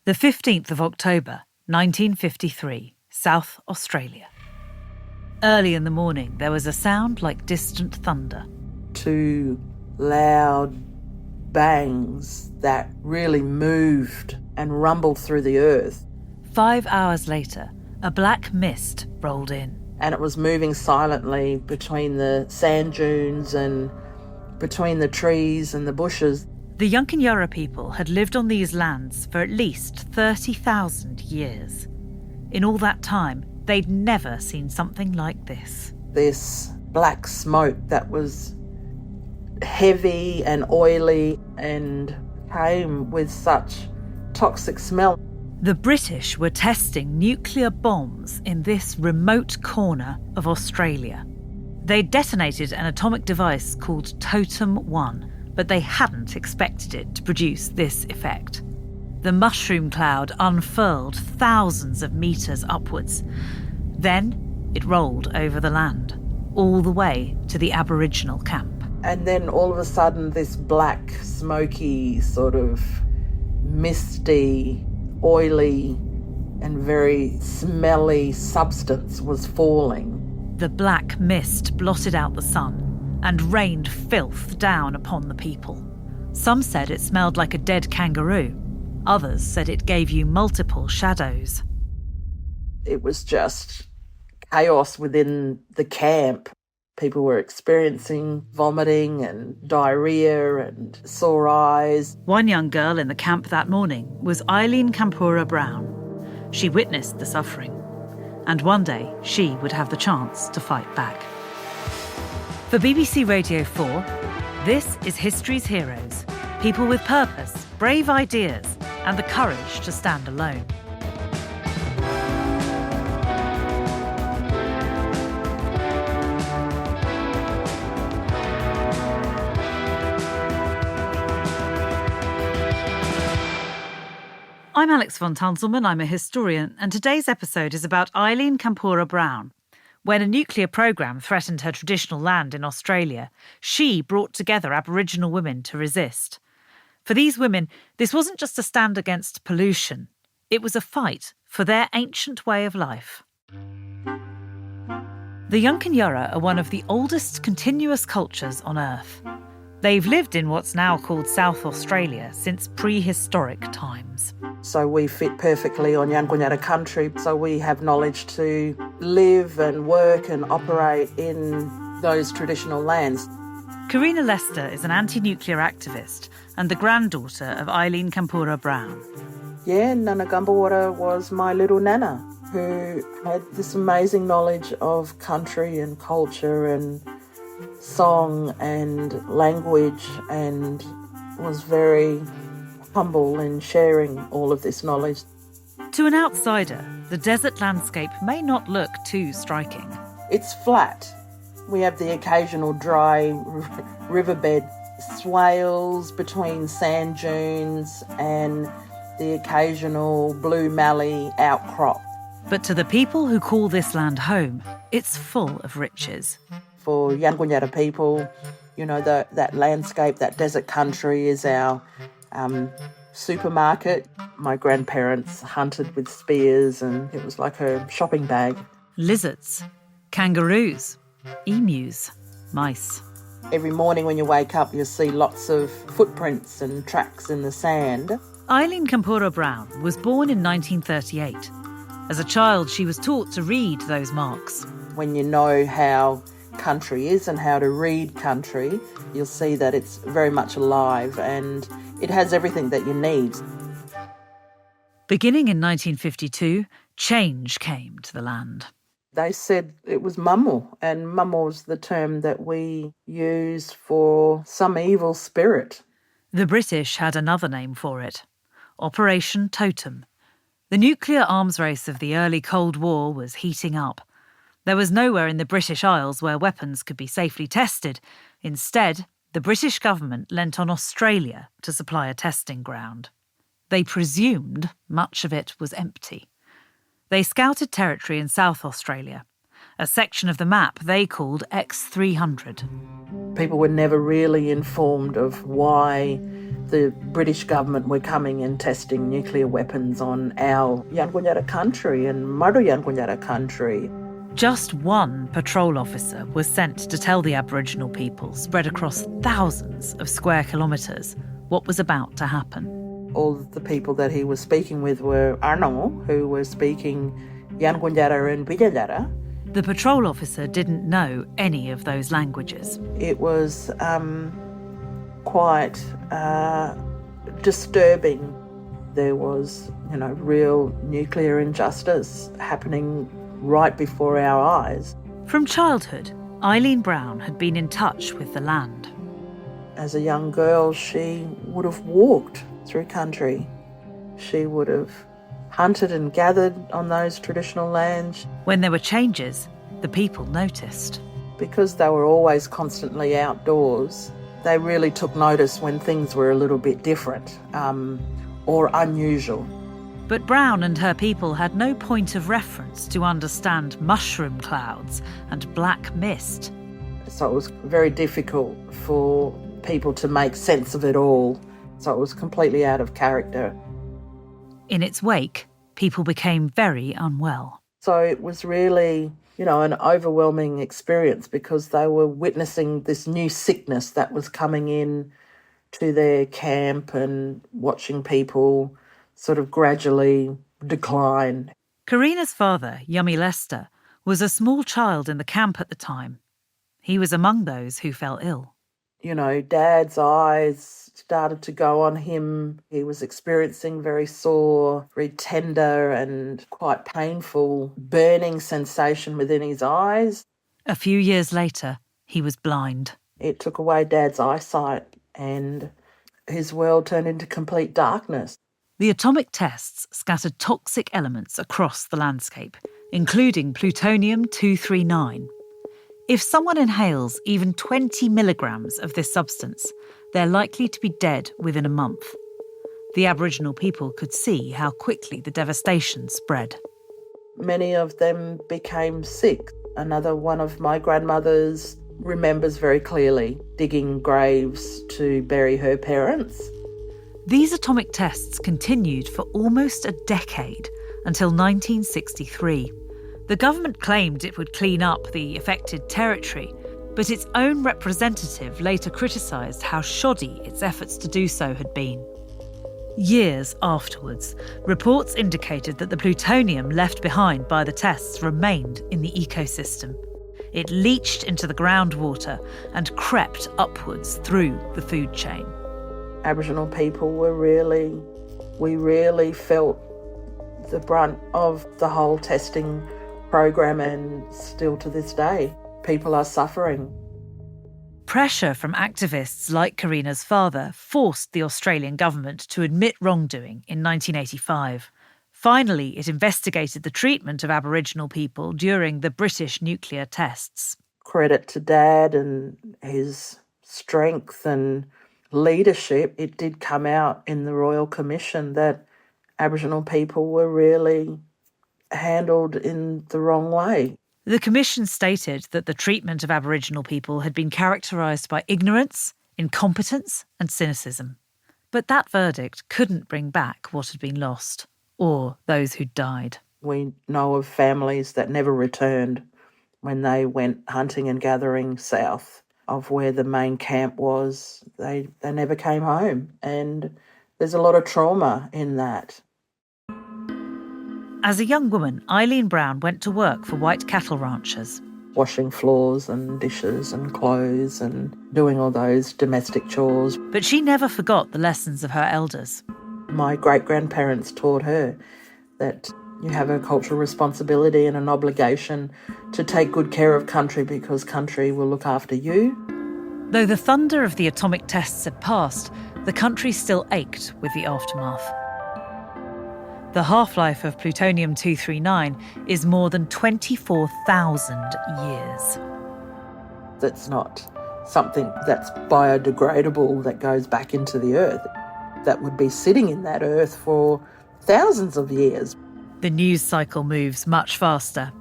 The 15th of October, 1953, South Australia. Early in the morning, there was a sound like distant thunder. Two loud bangs that really moved and rumbled through the earth. 5 hours later, a black mist rolled in. And it was moving silently between the sand dunes and between the trees and the bushes. The Yunkinyarra people had lived on these lands for at least 30,000 years. In all that time, they'd never seen something like this. This black smoke that was heavy and oily and came with such toxic smell. The British were testing nuclear bombs in this remote corner of Australia. They'd detonated an atomic device called Totem 1, but they hadn't expected it to produce this effect. The mushroom cloud unfurled thousands of metres upwards. Then it rolled over the land, all the way to the Aboriginal camp. And then all of a sudden this black, smoky, sort of misty, oily and very smelly substance was falling. The black mist blotted out the sun and rained filth down upon the people. Some said it smelled like a dead kangaroo. Others said it gave you multiple shadows. It was just chaos within the camp. People were experiencing vomiting and diarrhoea and sore eyes. One young girl in the camp that morning was Eileen Kampakuta Brown. She witnessed the suffering, and one day she would have the chance to fight back. For BBC Radio 4, this is History's Heroes. People with purpose, brave ideas, and the courage to stand alone. I'm Alex von Tunzelmann, I'm a historian, and today's episode is about Eileen Kampakuta Brown. When a nuclear programme threatened her traditional land in Australia, she brought together Aboriginal women to resist. For these women, this wasn't just a stand against pollution. It was a fight for their ancient way of life. The Yunkinyarra are one of the oldest continuous cultures on Earth. They've lived in what's now called South Australia since prehistoric times. So we fit perfectly on Yunkinyarra country, so we have knowledge to live and work and operate in those traditional lands. Karina Lester is an anti-nuclear activist and the granddaughter of Eileen Kampakuta Brown. Yeah, Nana Gumbawatta was my little nana who had this amazing knowledge of country and culture and song and language and was very humble in sharing all of this knowledge. To an outsider, the desert landscape may not look too striking. It's flat. We have the occasional dry riverbed swales between sand dunes and the occasional blue mallee outcrop. But to the people who call this land home, it's full of riches. For Yunkinyarra people, you know, that landscape, that desert country is our supermarket. My grandparents hunted with spears and it was like a shopping bag. Lizards, kangaroos, emus, mice. Every morning when you wake up, you'll see lots of footprints and tracks in the sand. Eileen Kampakuta Brown was born in 1938. As a child, she was taught to read those marks. When you know how country is and how to read country, you'll see that it's very much alive and it has everything that you need. Beginning in 1952, change came to the land. They said it was mummel, and mummel is the term that we use for some evil spirit. The British had another name for it, Operation Totem. The nuclear arms race of the early Cold War was heating up. There was nowhere in the British Isles where weapons could be safely tested. Instead, the British government lent on Australia to supply a testing ground. They presumed much of it was empty. They scouted territory in South Australia, a section of the map they called X300. People were never really informed of why the British government were coming and testing nuclear weapons on our Yankunytjatjara country and Murru Yankunytjatjara country. Just one patrol officer was sent to tell the Aboriginal people, spread across thousands of square kilometres, what was about to happen. All the people that he was speaking with were Arno, who were speaking Yankunytjatjara and Bidyatjara. The patrol officer didn't know any of those languages. It was quite disturbing. There was, real nuclear injustice happening right before our eyes. From childhood, Eileen Brown had been in touch with the land. As a young girl, she would have walked through country. She would have hunted and gathered on those traditional lands. When there were changes, the people noticed. Because they were always constantly outdoors, they really took notice when things were a little bit different or unusual. But Brown and her people had no point of reference to understand mushroom clouds and black mist. So it was very difficult for people to make sense of it all. So it was completely out of character. In its wake, people became very unwell. So it was really, an overwhelming experience because they were witnessing this new sickness that was coming in to their camp and watching people sort of gradually decline. Karina's father, Yummy Lester, was a small child in the camp at the time. He was among those who fell ill. Dad's eyes started to go on him. He was experiencing very sore, very tender and quite painful burning sensation within his eyes. A few years later, he was blind. It took away Dad's eyesight and his world turned into complete darkness. The atomic tests scattered toxic elements across the landscape, including plutonium-239. If someone inhales even 20 milligrams of this substance, they're likely to be dead within a month. The Aboriginal people could see how quickly the devastation spread. Many of them became sick. Another one of my grandmothers remembers very clearly digging graves to bury her parents. These atomic tests continued for almost a decade, until 1963. The government claimed it would clean up the affected territory, but its own representative later criticised how shoddy its efforts to do so had been. Years afterwards, reports indicated that the plutonium left behind by the tests remained in the ecosystem. It leached into the groundwater and crept upwards through the food chain. Aboriginal people we really felt the brunt of the whole testing program, and still to this day, people are suffering. Pressure from activists like Karina's father forced the Australian government to admit wrongdoing in 1985. Finally, it investigated the treatment of Aboriginal people during the British nuclear tests. Credit to Dad and his strength and leadership. It did come out in the Royal Commission that Aboriginal people were really handled in the wrong way. The Commission stated that the treatment of Aboriginal people had been characterised by ignorance, incompetence and cynicism. But that verdict couldn't bring back what had been lost, or those who'd died. We know of families that never returned when they went hunting and gathering south of where the main camp was. They never came home, and there's a lot of trauma in that. As a young woman, Eileen Brown went to work for white cattle ranchers. Washing floors and dishes and clothes and doing all those domestic chores. But she never forgot the lessons of her elders. My great-grandparents taught her that you have a cultural responsibility and an obligation to take good care of country because country will look after you. Though the thunder of the atomic tests had passed, the country still ached with the aftermath. The half-life of plutonium-239 is more than 24,000 years. That's not something that's biodegradable that goes back into the earth. That would be sitting in that earth for thousands of years. The news cycle moves much faster.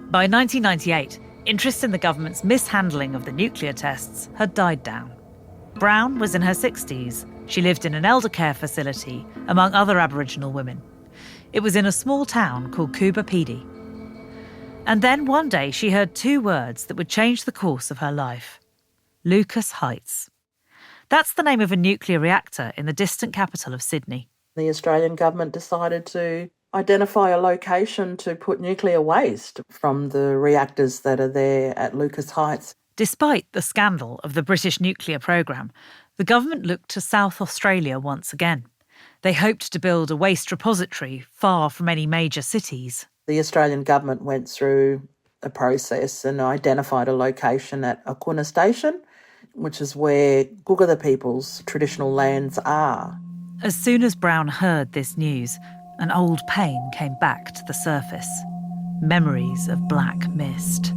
By 1998, interest in the government's mishandling of the nuclear tests had died down. Brown was in her 60s. She lived in an elder care facility among other Aboriginal women. It was in a small town called Coober Pedy. And then one day she heard two words that would change the course of her life. Lucas Heights. That's the name of a nuclear reactor in the distant capital of Sydney. The Australian government decided to identify a location to put nuclear waste from the reactors that are there at Lucas Heights. Despite the scandal of the British nuclear programme, the government looked to South Australia once again. They hoped to build a waste repository far from any major cities. The Australian government went through a process and identified a location at Akuna Station, which is where Gugger people's traditional lands are. As soon as Brown heard this news, an old pain came back to the surface. Memories of black mist.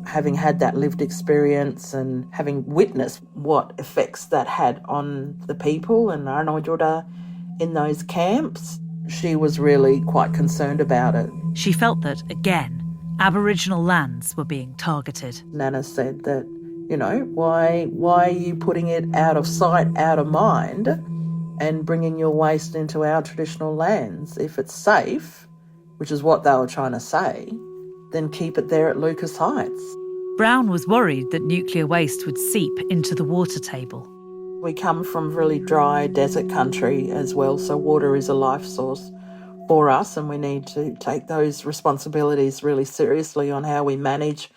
Having had that lived experience and having witnessed what effects that had on the people and Arnoldjura in those camps, she was really quite concerned about it. She felt that, again, Aboriginal lands were being targeted. Nana said that, why are you putting it out of sight, out of mind and bringing your waste into our traditional lands? If it's safe, which is what they were trying to say, then keep it there at Lucas Heights. Brown was worried that nuclear waste would seep into the water table. We come from really dry desert country as well, so water is a life source for us, and we need to take those responsibilities really seriously on how we manage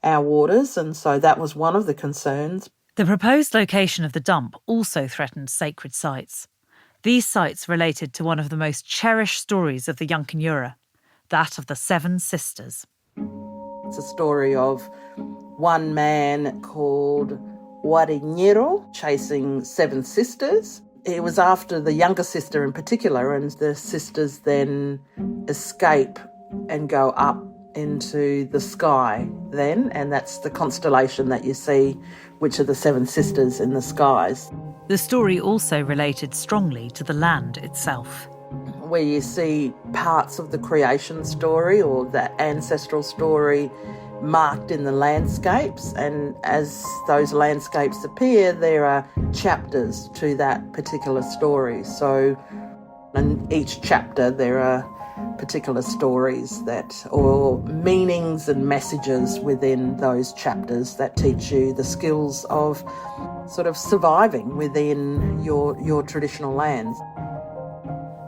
our waters, and so that was one of the concerns. The proposed location of the dump also threatened sacred sites. These sites related to one of the most cherished stories of the Yunkin that of the Seven Sisters. It's a story of one man called Warinyero chasing seven sisters. It was after the younger sister in particular, and the sisters then escape and go up into the sky then, and that's the constellation that you see, which are the seven sisters in the skies. The story also related strongly to the land itself. Where you see parts of the creation story or the ancestral story marked in the landscapes, and as those landscapes appear, there are chapters to that particular story. So in each chapter there are particular stories or meanings and messages within those chapters that teach you the skills of sort of surviving within your traditional lands.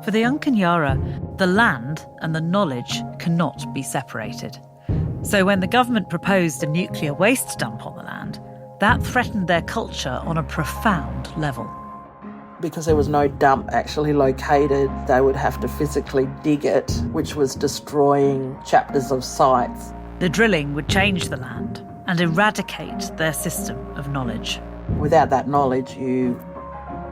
For the Yunkin the land and the knowledge cannot be separated. So when the government proposed a nuclear waste dump on the land, that threatened their culture on a profound level. Because there was no dump actually located, they would have to physically dig it, which was destroying chapters of sites. The drilling would change the land and eradicate their system of knowledge. Without that knowledge, you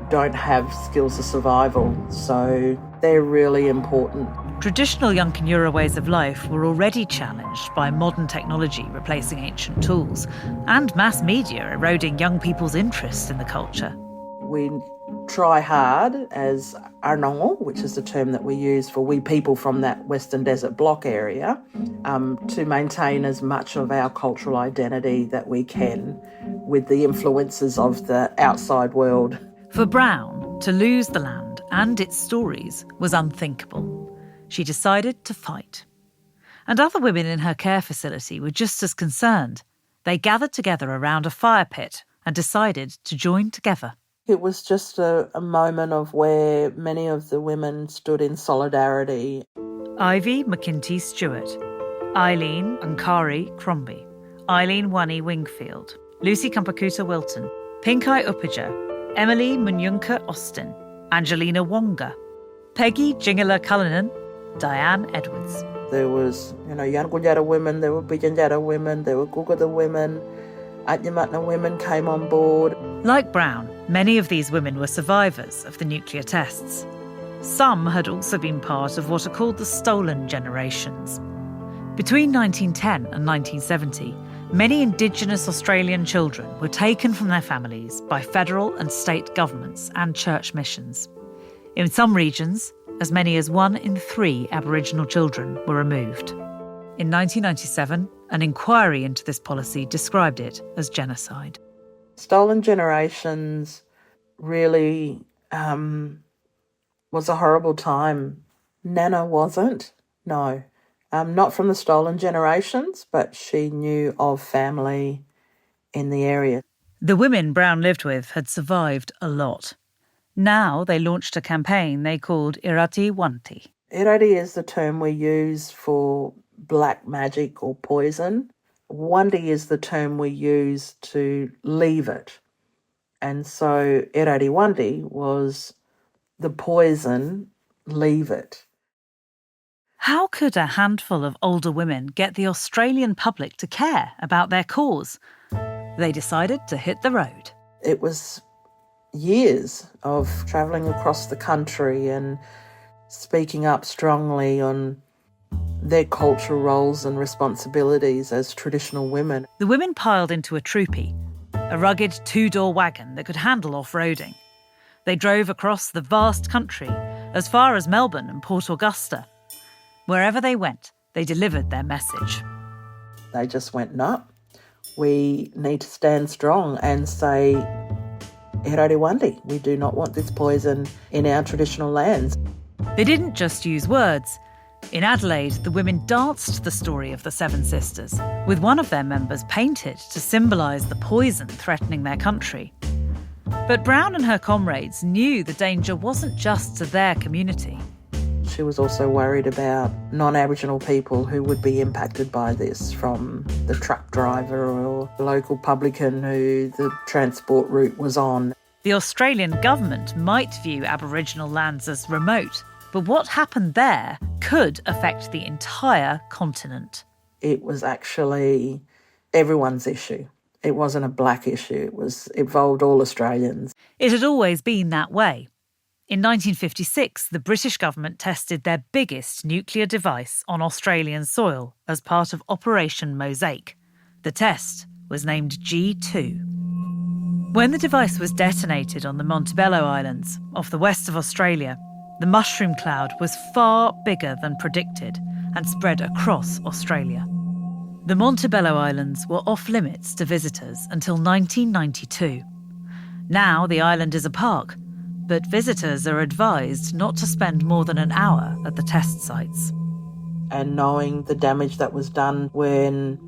don't have skills of survival, so they're really important. Traditional Yunkin ways of life were already challenged by modern technology replacing ancient tools and mass media eroding young people's interest in the culture. We try hard as Arnongo, which is the term that we use for we people from that Western Desert Block area, to maintain as much of our cultural identity that we can with the influences of the outside world. For Brown, to lose the land and its stories was unthinkable. She decided to fight. And other women in her care facility were just as concerned. They gathered together around a fire pit and decided to join together. It was just a moment of where many of the women stood in solidarity. Ivy McKinty Stewart, Eileen Ankari Crombie, Eileen Wani Wingfield, Lucy Kampakuta Wilton, Pinkai Upija, Emily Munyunka Austin, Angelina Wonga, Peggy Jingala Cullinan, Diane Edwards. There was, Yankunyara women, there were Bijanjara women, there were Gugada women, Adyamatna women came on board. Like Brown, many of these women were survivors of the nuclear tests. Some had also been part of what are called the stolen generations. Between 1910 and 1970, many Indigenous Australian children were taken from their families by federal and state governments and church missions. In some regions, as many as 1 in 3 Aboriginal children were removed. In 1997, an inquiry into this policy described it as genocide. Stolen generations really was a horrible time. Nana wasn't, no. Not from the stolen generations, but she knew of family in the area. The women Brown lived with had survived a lot. Now they launched a campaign they called Irati Wanti. Irati is the term we use for black magic or poison. Wandi is the term we use to leave it. And so Irati Wandi was the poison, leave it. How could a handful of older women get the Australian public to care about their cause? They decided to hit the road. It was years of travelling across the country and speaking up strongly on their cultural roles and responsibilities as traditional women. The women piled into a troopy, a rugged two-door wagon that could handle off-roading. They drove across the vast country, as far as Melbourne and Port Augusta. Wherever they went, they delivered their message. They just went, no, we need to stand strong and say, Erari Wandi, we do not want this poison in our traditional lands. They didn't just use words. In Adelaide, the women danced the story of the Seven Sisters, with one of their members painted to symbolise the poison threatening their country. But Brown and her comrades knew the danger wasn't just to their community. She was also worried about non-Aboriginal people who would be impacted by this, from the truck driver or the local publican who the transport route was on. The Australian government might view Aboriginal lands as remote, but what happened there could affect the entire continent. It was actually everyone's issue. It wasn't a black issue. It involved all Australians. It had always been that way. In 1956, the British government tested their biggest nuclear device on Australian soil as part of Operation Mosaic. The test was named G2. When the device was detonated on the Montebello Islands, off the west of Australia, the mushroom cloud was far bigger than predicted and spread across Australia. The Montebello Islands were off-limits to visitors until 1992. Now the island is a park, but visitors are advised not to spend more than an hour at the test sites. And knowing the damage that was done when,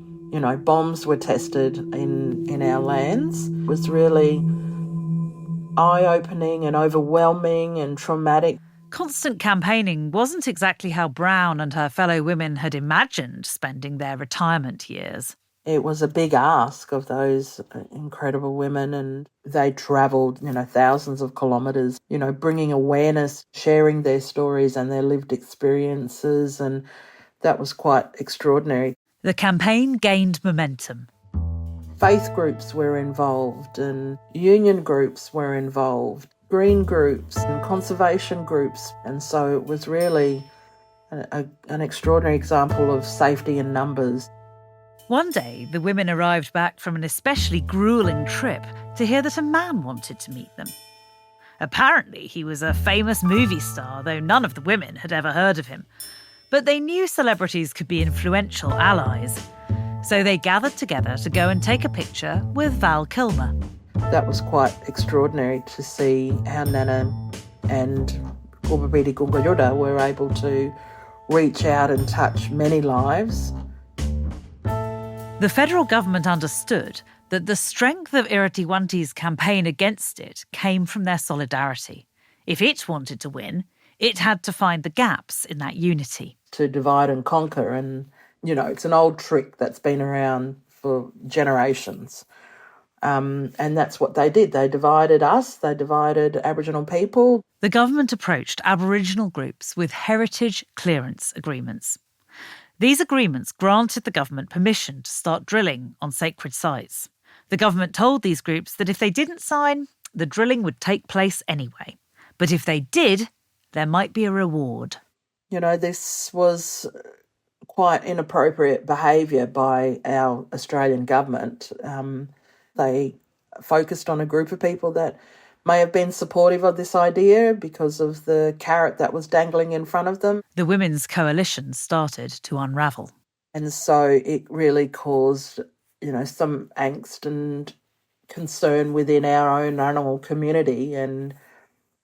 bombs were tested in our lands was really eye-opening and overwhelming and traumatic. Constant campaigning wasn't exactly how Brown and her fellow women had imagined spending their retirement years. It was a big ask of those incredible women, and they travelled, thousands of kilometres, bringing awareness, sharing their stories and their lived experiences, and that was quite extraordinary. The campaign gained momentum. Faith groups were involved and union groups were involved, green groups and conservation groups, and so it was really an extraordinary example of safety in numbers. One day, the women arrived back from an especially gruelling trip to hear that a man wanted to meet them. Apparently, he was a famous movie star, though none of the women had ever heard of him. But they knew celebrities could be influential allies. So they gathered together to go and take a picture with Val Kilmer. That was quite extraordinary to see how Nana and Gubabidi Gungayoda were able to reach out and touch many lives. The federal government understood that the strength of Irati Wanti's campaign against it came from their solidarity. If it wanted to win, it had to find the gaps in that unity. To divide and conquer, and, it's an old trick that's been around for generations. And that's what they did. They divided us, they divided Aboriginal people. The government approached Aboriginal groups with heritage clearance agreements. These agreements granted the government permission to start drilling on sacred sites. The government told these groups that if they didn't sign, the drilling would take place anyway. But if they did, there might be a reward. This was quite inappropriate behaviour by our Australian government. They focused on a group of people that may have been supportive of this idea because of the carrot that was dangling in front of them. The women's coalition started to unravel. And so it really caused, some angst and concern within our own animal community. And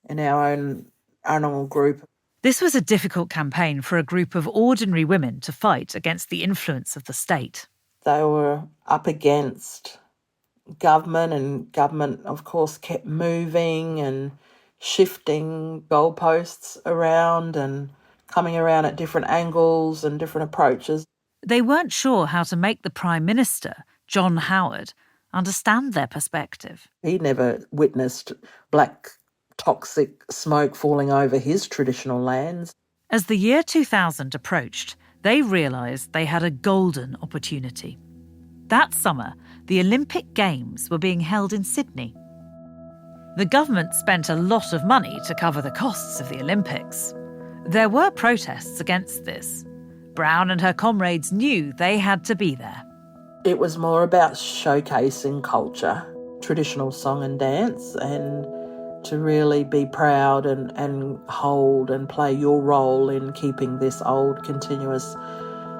in our own animal group. This was a difficult campaign for a group of ordinary women to fight against the influence of the state. They were up against government, and government, of course, kept moving and shifting goalposts around and coming around at different angles and different approaches. They weren't sure how to make the Prime Minister, John Howard, understand their perspective. He never witnessed black toxic smoke falling over his traditional lands. As the year 2000 approached, they realised they had a golden opportunity. That summer, the Olympic Games were being held in Sydney. The government spent a lot of money to cover the costs of the Olympics. There were protests against this. Brown and her comrades knew they had to be there. It was more about showcasing culture, traditional song and dance, and to really be proud and hold and play your role in keeping this old, continuous,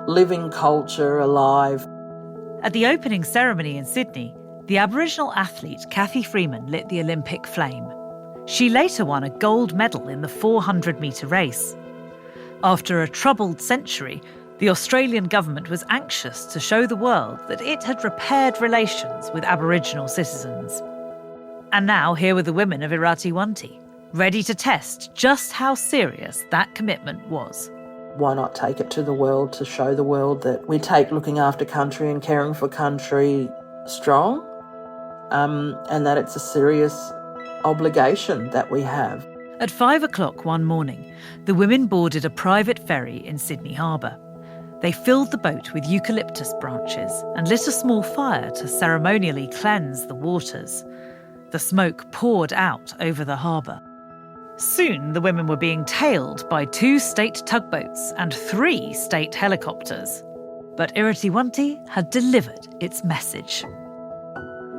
living culture alive. At the opening ceremony in Sydney, the Aboriginal athlete Cathy Freeman lit the Olympic flame. She later won a gold medal in the 400-metre race. After a troubled century, the Australian government was anxious to show the world that it had repaired relations with Aboriginal citizens. And now here were the women of Irati-Wanti, ready to test just how serious that commitment was. Why not take it to the world to show the world that we take looking after country and caring for country strong, and that it's a serious obligation that we have. At 5 o'clock one morning, the women boarded a private ferry in Sydney Harbour. They filled the boat with eucalyptus branches and lit a small fire to ceremonially cleanse the waters. The smoke poured out over the harbour. Soon the women were being tailed by 2 state tugboats and 3 state helicopters. But Irati-Wanti had delivered its message.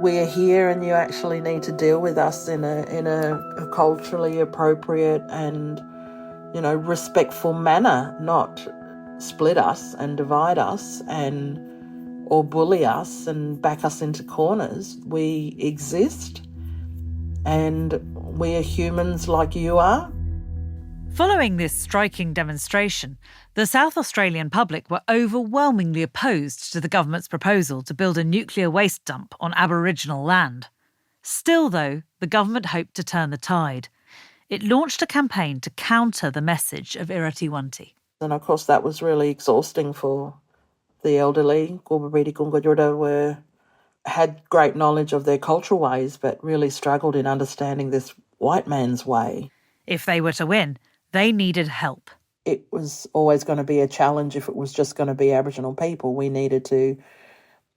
We're here and you actually need to deal with us in a culturally appropriate and, respectful manner, not split us and divide us or bully us and back us into corners. We exist and we are humans like you are. Following this striking demonstration, the South Australian public were overwhelmingly opposed to the government's proposal to build a nuclear waste dump on Aboriginal land. Still, though, the government hoped to turn the tide. It launched a campaign to counter the message of Irati-Wanti. And of course that was really exhausting for the elderly. Had great knowledge of their cultural ways, but really struggled in understanding this white man's way. If they were to win, they needed help. It was always going to be a challenge if it was just going to be Aboriginal people. We needed to,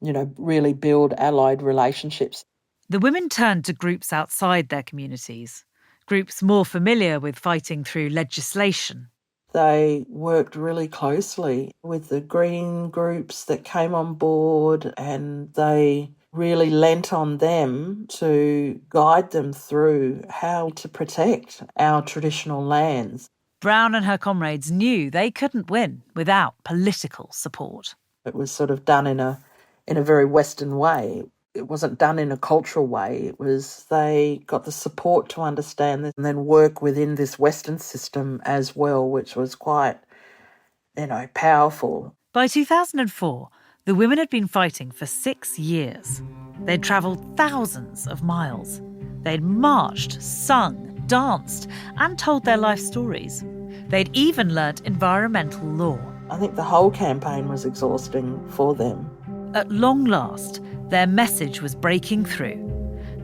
really build allied relationships. The women turned to groups outside their communities, groups more familiar with fighting through legislation. They worked really closely with the green groups that came on board, and they really lent on them to guide them through how to protect our traditional lands. Brown and her comrades knew they couldn't win without political support. It was sort of done in a very Western way. It wasn't done in a cultural way. It was they got the support to understand this and then work within this Western system as well, which was quite, powerful. By 2004, the women had been fighting for 6 years. They'd travelled thousands of miles. They'd marched, sung, danced, and told their life stories. They'd even learnt environmental law. I think the whole campaign was exhausting for them. At long last, their message was breaking through.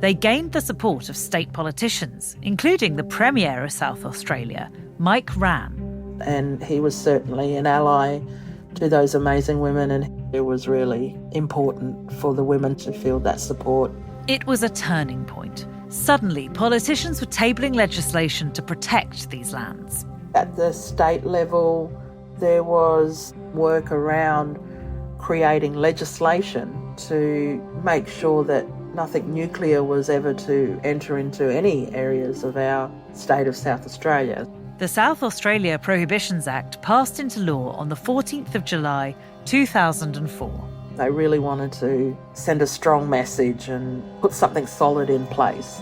They gained the support of state politicians, including the Premier of South Australia, Mike Rann. And he was certainly an ally to those amazing women, and it was really important for the women to feel that support. It was a turning point. Suddenly, politicians were tabling legislation to protect these lands. At the state level, there was work around creating legislation to make sure that nothing nuclear was ever to enter into any areas of our state of South Australia. The South Australia Prohibitions Act passed into law on the 14th of July 2004. They really wanted to send a strong message and put something solid in place.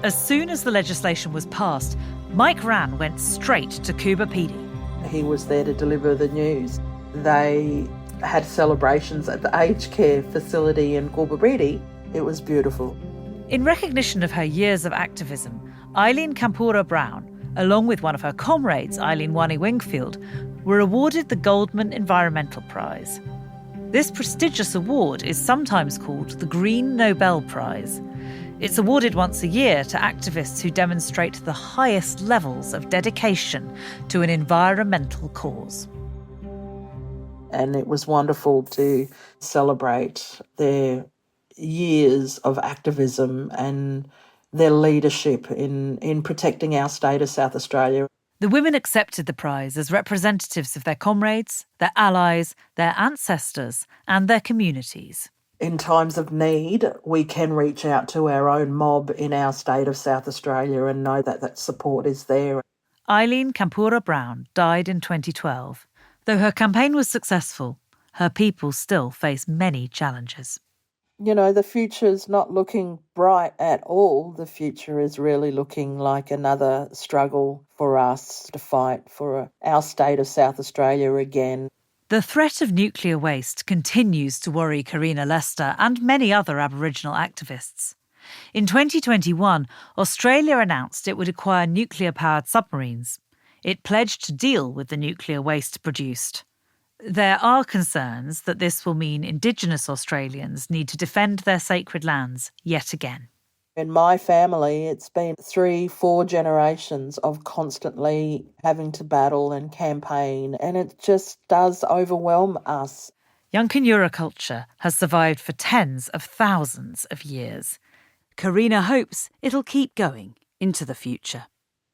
As soon as the legislation was passed, Mike Rann went straight to Coober Pedy. He was there to deliver the news. They had celebrations at the aged care facility in Coober Pedy. It was beautiful. In recognition of her years of activism, Eileen Kampakuta Brown, along with one of her comrades, Eileen Wingfield, were awarded the Goldman Environmental Prize. This prestigious award is sometimes called the Green Nobel Prize. It's awarded once a year to activists who demonstrate the highest levels of dedication to an environmental cause. And it was wonderful to celebrate their years of activism and their leadership in protecting our state of South Australia. The women accepted the prize as representatives of their comrades, their allies, their ancestors, and their communities. In times of need, we can reach out to our own mob in our state of South Australia and know that that support is there. Eileen Kampakuta Brown died in 2012. Though her campaign was successful, her people still face many challenges. You know, the future's not looking bright at all. The future is really looking like another struggle for us to fight for our state of South Australia again. The threat of nuclear waste continues to worry Karina Lester and many other Aboriginal activists. In 2021, Australia announced it would acquire nuclear-powered submarines. It pledged to deal with the nuclear waste produced. There are concerns that this will mean Indigenous Australians need to defend their sacred lands yet again. In my family, it's been 3-4 generations of constantly having to battle and campaign, and it just does overwhelm us. Yunkanura culture has survived for tens of thousands of years. Karina hopes it'll keep going into the future.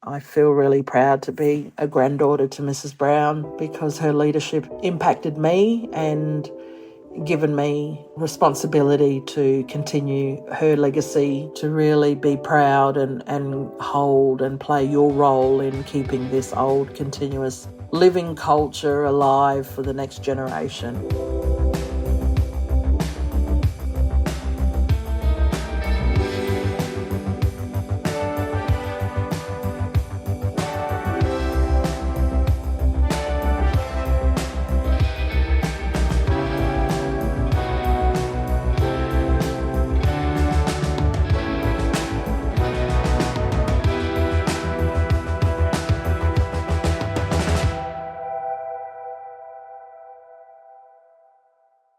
I feel really proud to be a granddaughter to Mrs. Brown because her leadership impacted me and given me responsibility to continue her legacy, to really be proud and hold and play your role in keeping this old, continuous living culture alive for the next generation.